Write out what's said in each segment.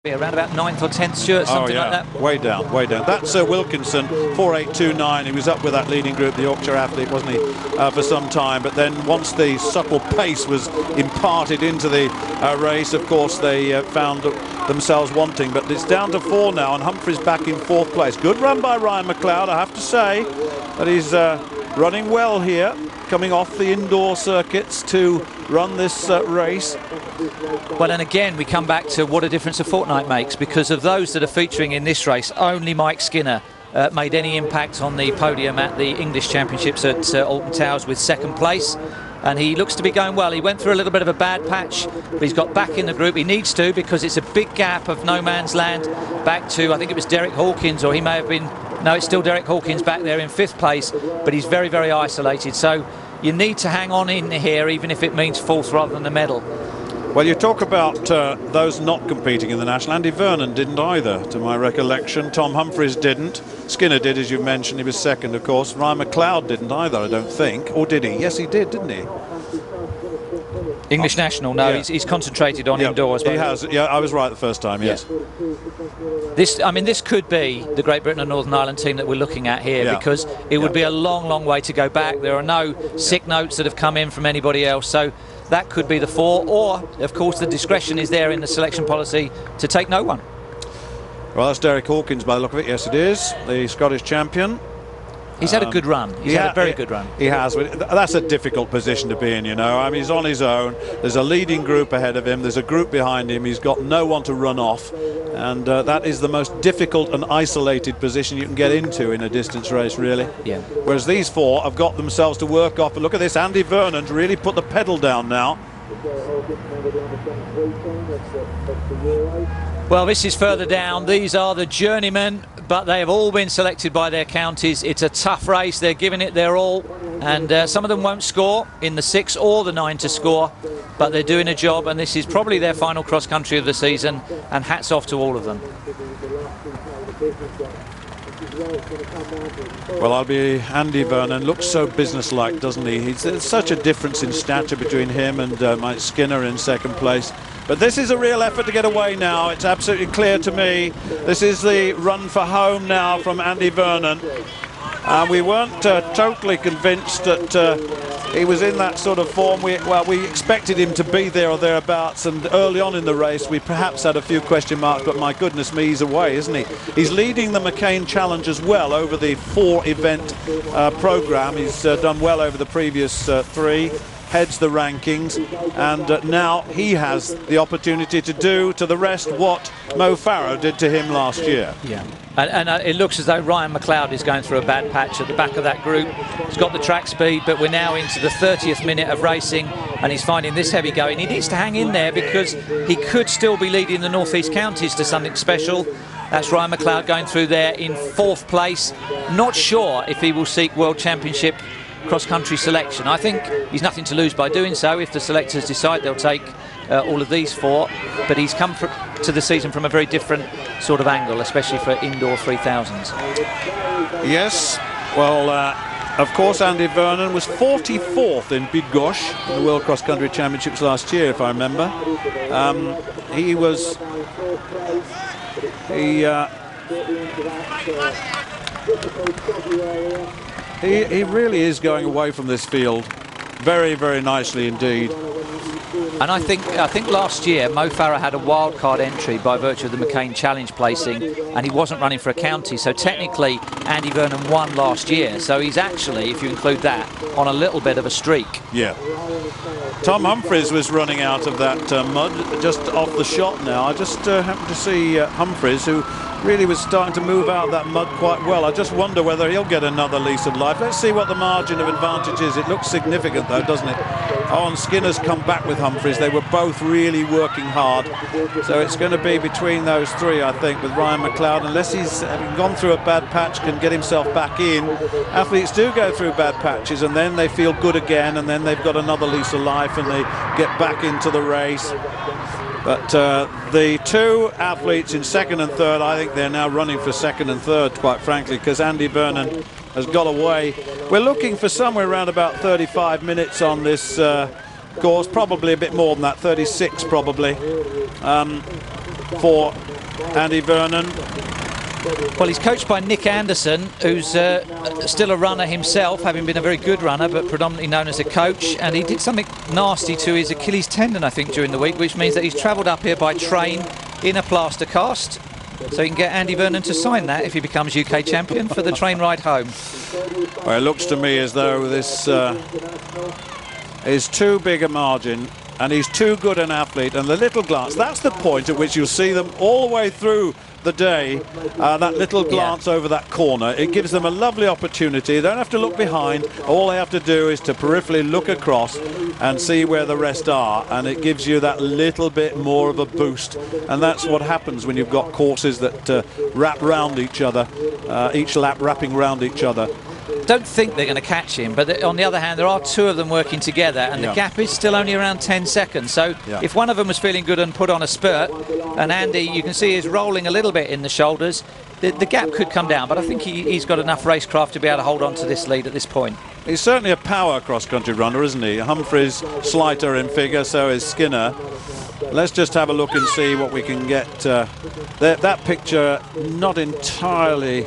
Around about 9th or 10th, Stuart, something like that. Way down, way down. That's Wilkinson, 4.829. He was up with that leading group, the Yorkshire athlete, wasn't he, for some time. But then once the supple pace was imparted into the race, of course, they found themselves wanting. But it's down to 4 now, and Humphrey's back in 4th place. Good run by Ryan McLeod, I have to say. That he's running well here, coming off the indoor circuits to run this race. Well, and again, we come back to what a difference a fortnight makes, because of those that are featuring in this race, only Mike Skinner made any impact on the podium at the English Championships at Alton Towers with 2nd place. And he looks to be going well. He went through a little bit of a bad patch, but he's got back in the group. He needs to, because it's a big gap of no man's land back to, I think it was Derek Hawkins, or he may have been, no, it's still Derek Hawkins back there in 5th place, but he's very, very isolated. So you need to hang on in here, even if it means 4th rather than a medal. Well, you talk about those not competing in the National. Andy Vernon didn't either, to my recollection. Tom Humphries didn't. Skinner did, as you mentioned. He was 2nd, of course. Ryan McLeod didn't either, I don't think. Or did he? Yes, he did, didn't he? English National, no, yeah. He's concentrated on indoors. He has, yeah, I was right the first time, yes. Yeah. This could be the Great Britain and Northern Ireland team that we're looking at here, because it would be a long, long way to go back. There are no sick notes that have come in from anybody else, so that could be the 4, or, of course, the discretion is there in the selection policy to take no one. Well, that's Derek Hawkins by the look of it. Yes, it is. The Scottish champion. He's had a good run. He's had a very good run. He has. That's a difficult position to be in, you know. I mean, he's on his own. There's a leading group ahead of him. There's a group behind him. He's got no one to run off. And that is the most difficult and isolated position you can get into in a distance race, really. Yeah. Whereas these 4 have got themselves to work off. But look at this. Andy Vernon's really put the pedal down now. Well, this is further down. These are the journeymen, but they have all been selected by their counties. It's a tough race. They're giving it their all, and some of them won't score in the 6 or the 9 to score, but they're doing a job, and this is probably their final cross country of the season, and hats off to all of them. Well, I'll be Andy Vernon. Looks so businesslike, doesn't he? There's such a difference in stature between him and Mike Skinner in 2nd place. But this is a real effort to get away now. It's absolutely clear to me. This is the run for home now from Andy Vernon. We weren't totally convinced that he was in that sort of form. We expected him to be there or thereabouts, and early on in the race we perhaps had a few question marks, but my goodness me, he's away, isn't he? He's leading the McCain Challenge as well over the 4-event programme. He's done well over the previous 3. Heads the rankings, and now he has the opportunity to do to the rest what Mo Farah did to him last year. Yeah, and it looks as though Ryan McLeod is going through a bad patch at the back of that group. He's got the track speed, but we're now into the 30th minute of racing, and he's finding this heavy going. He needs to hang in there, because he could still be leading the North East counties to something special. That's Ryan McLeod going through there in 4th place. Not sure if he will seek World Championship cross-country selection. I think he's nothing to lose by doing so if the selectors decide they'll take all of these 4, but he's come to the season from a very different sort of angle, especially for indoor 3000s. Yes, well, of course, Andy Vernon was 44th in Bydgoszcz in the World Cross Country Championships last year, if I remember. He really is going away from this field very, very nicely indeed. And I think last year Mo Farah had a wildcard entry by virtue of the McCain Challenge placing, and he wasn't running for a county, so technically Andy Vernon won last year, so he's actually, if you include that, on a little bit of a streak. Yeah. Tom Humphries was running out of that mud just off the shot now. I just happened to see Humphries, who really was starting to move out of that mud quite well. I just wonder whether he'll get another lease of life. Let's see what the margin of advantage is. It looks significant though, doesn't it? Oh, and Skinner's come back with Humphries. They were both really working hard. So it's going to be between those 3, I think, with Ryan McLeod, unless he's having gone through a bad patch, can get himself back in. Athletes do go through bad patches, and then they feel good again, and then they've got another lease of life, and they get back into the race. But the 2 athletes in 2nd and 3rd, I think they're now running for 2nd and 3rd, quite frankly, because Andy Vernon has got away. We're looking for somewhere around about 35 minutes on this course, probably a bit more than that, 36 probably, for Andy Vernon. Well, he's coached by Nick Anderson, who's still a runner himself, having been a very good runner, but predominantly known as a coach. And he did something nasty to his Achilles tendon, I think, during the week, which means that he's travelled up here by train in a plaster cast. So he can get Andy Vernon to sign that if he becomes UK champion for the train ride home. Well, it looks to me as though this is too big a margin, and he's too good an athlete. And the little glance, that's the point at which you'll see them all the way through the day, that little glance over that corner. It gives them a lovely opportunity. They don't have to look behind. All they have to do is to peripherally look across and see where the rest are, and it gives you that little bit more of a boost. And that's what happens when you've got courses that wrap round each other, each lap wrapping round each other. Don't think they're going to catch him, but on the other hand, there are two of them working together, and the gap is still only around 10 seconds. So if one of them was feeling good and put on a spurt, and Andy, you can see, is rolling a little bit in the shoulders, the gap could come down. But I think he's got enough racecraft to be able to hold on to this lead at this point. He's certainly a power cross-country runner, isn't he? Humphries slighter in figure, so is Skinner. Let's just have a look and see what we can get. That picture, not entirely...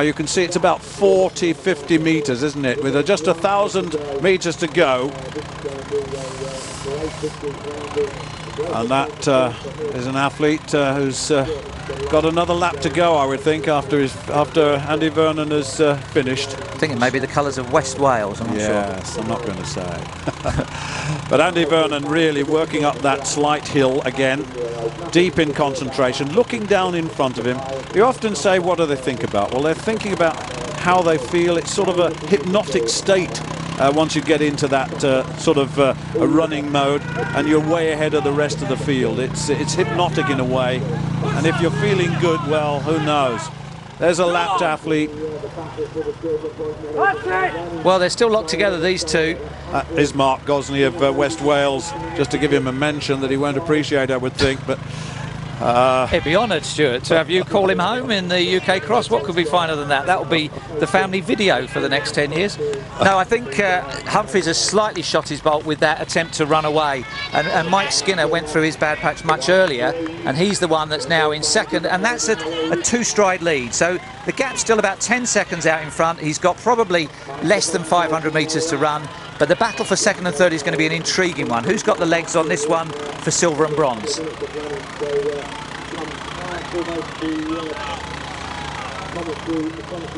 you can see it's about 40-50 metres, isn't it? With just 1,000 metres to go. And that is an athlete who's got another lap to go, I would think, after Andy Vernon has finished. I think it may be the colours of West Wales, I'm not sure. Yes, I'm not going to say. But Andy Vernon really working up that slight hill again, deep in concentration, looking down in front of him. You often say, what do they think about? Well, they're thinking about how they feel. It's sort of a hypnotic state once you get into that sort of a running mode, and you're way ahead of the rest of the field. It's hypnotic in a way, and if you're feeling good, well, who knows? There's a lapped athlete. Well, they're still locked together, these two. That is Mark Gosney of West Wales, just to give him a mention that he won't appreciate, I would think, but... He'd be honoured, Stuart, to have you call him home in the UK Cross. What could be finer than that? That will be the family video for the next 10 years. No, I think Humphries has slightly shot his bolt with that attempt to run away. And Mike Skinner went through his bad patch much earlier, and he's the one that's now in second. And that's a two-stride lead. So the gap's still about 10 seconds out in front. He's got probably less than 500 metres to run. But the battle for second and third is going to be an intriguing one. Who's got the legs on this one for silver and bronze?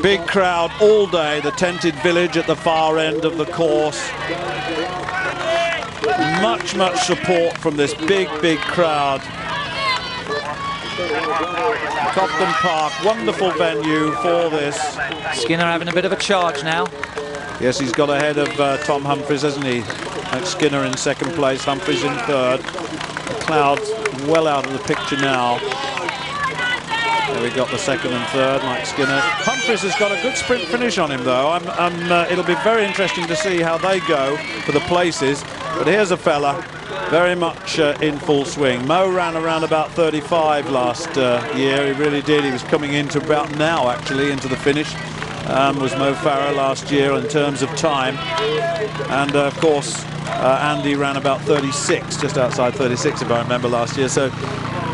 Big crowd all day, the tented village at the far end of the course. Much support from this big crowd. Crofton Park, wonderful venue for this. Skinner having a bit of a charge now. Yes, he's got ahead of Tom Humphries, hasn't he? Skinner in second place, Humphries in third. The cloud's well out of the picture now. There we got the second and third, Mike Skinner. Humphries has got a good sprint finish on him, though. It'll be very interesting to see how they go for the places. But here's a fella very much in full swing. Mo ran around about 35 last year. He really did. He was coming into about now, actually, into the finish. Was Mo Farah last year in terms of time. And, of course, Andy ran about 36, just outside 36, if I remember, last year. So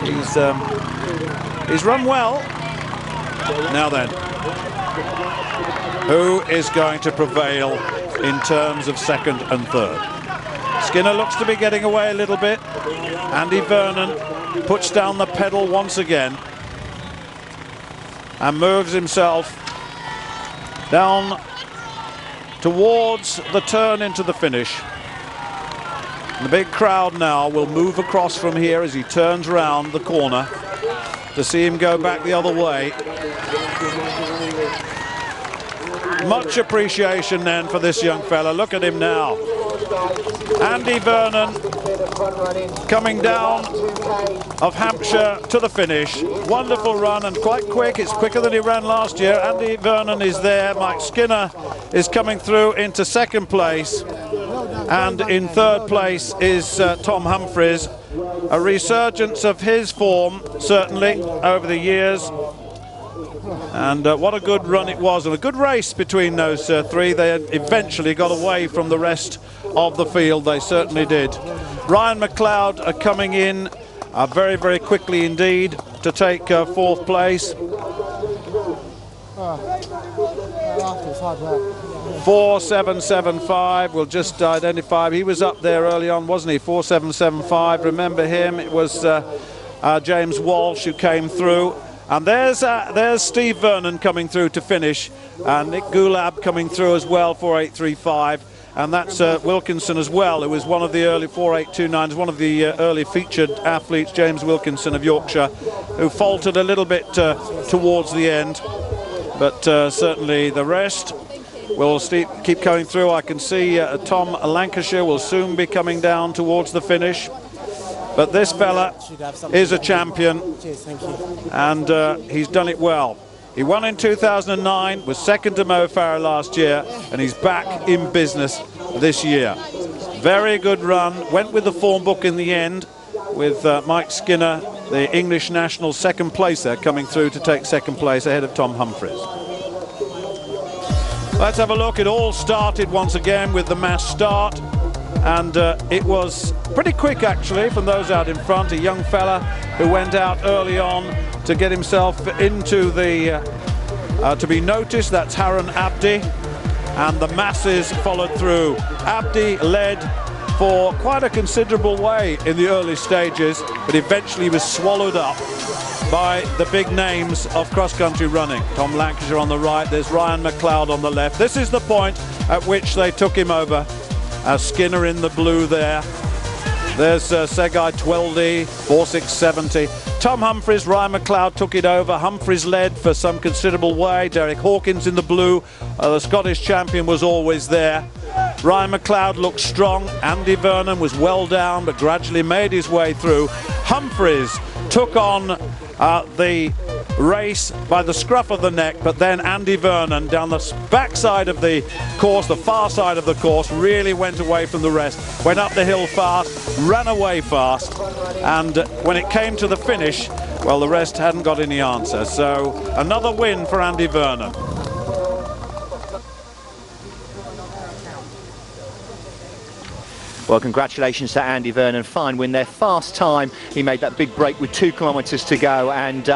he's run well. Now then, who is going to prevail in terms of second and third? Skinner looks to be getting away a little bit. Andy Vernon puts down the pedal once again and moves himself down towards the turn into the finish. And the big crowd now will move across from here as he turns round the corner to see him go back the other way. Much appreciation then for this young fella. Look at him now. Andy Vernon coming down of Hampshire to the finish. Wonderful run and quite quick. It's quicker than he ran last year. Andy Vernon is there. Mike Skinner is coming through into second place. And in third place is Tom Humphries. A resurgence of his form, certainly, over the years. And what a good run it was, and a good race between those three. They eventually got away from the rest of the field. They certainly did. Ryan McLeod coming in very, very quickly indeed to take 4th place. 4.775, we'll just identify. He was up there early on, wasn't he? 4.775. Remember him? It was James Walsh who came through. And there's Steve Vernon coming through to finish. And Nick Gulab coming through as well, 4.835. And that's Wilkinson as well, who was one of the early 4.829s, one of the early featured athletes, James Wilkinson of Yorkshire, who faltered a little bit towards the end. But certainly the rest will keep going through. I can see Tom Lancashire will soon be coming down towards the finish. But this fella is a champion, and he's done it well. He won in 2009, was second to Mo Farah last year, and he's back in business this year. Very good run, went with the form book in the end, with Mike Skinner, the English national second placer, coming through to take second place ahead of Tom Humphries. Let's have a look. It all started once again with the mass start, and it was pretty quick actually from those out in front. A young fella who went out early on to get himself into the to be noticed. That's Harun Abdi, and the masses followed through. Abdi led for quite a considerable way in the early stages, but eventually was swallowed up by the big names of cross-country running. Tom Lancashire on the right, there's Ryan McLeod on the left. This is the point at which they took him over. Skinner in the blue there. There's Segai Tweldy, 4.670. Tom Humphries, Ryan McLeod took it over. Humphries led for some considerable way. Derek Hawkins in the blue. The Scottish champion was always there. Ryan McLeod looked strong. Andy Vernon was well down, but gradually made his way through. Humphries took on the race by the scruff of the neck, but then Andy Vernon down the backside of the course, the far side of the course, really went away from the rest, went up the hill fast, ran away fast, and when it came to the finish, well, the rest hadn't got any answer. So another win for Andy Vernon. Well, congratulations to Andy Vernon. Fine win there, fast time. He made that big break with 2 kilometres to go, and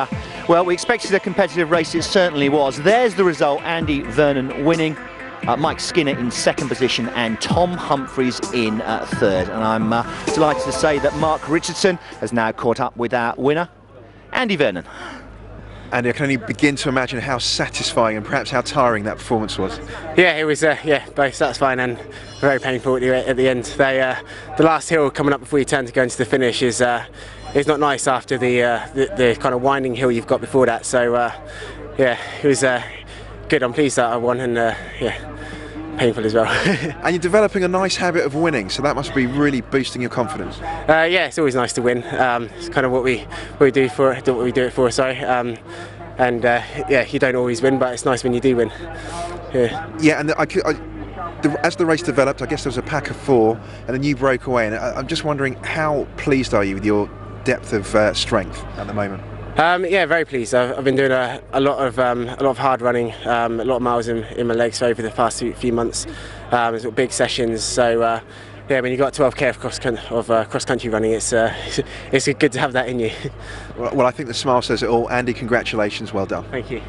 well, we expected a competitive race. It certainly was. There's the result: Andy Vernon winning, Mike Skinner in second position, and Tom Humphries in third. And I'm delighted to say that Mark Richardson has now caught up with our winner, Andy Vernon. And I can only begin to imagine how satisfying and perhaps how tiring that performance was. Yeah, it was both satisfying and very painful at the end. The last hill coming up before you turn to go into the finish is not nice after the kind of winding hill you've got before that. So yeah, it was good. I'm pleased that I won, and yeah, painful as well. And you're developing a nice habit of winning, so that must be really boosting your confidence. Yeah, it's always nice to win. It's kind of what we do it for. Sorry. And yeah, you don't always win, but it's nice when you do win. Yeah, and as the race developed, I guess there was a pack of 4, and then you broke away. And I'm just wondering, how pleased are you with your depth of strength at the moment? Yeah, very pleased. I've been doing a lot of hard running, a lot of miles in my legs over the past few months. Sort of big sessions. So yeah, when you got 12k of cross country running, it's good to have that in you. Well, I think the smile says it all. Andy, congratulations, well done. Thank you.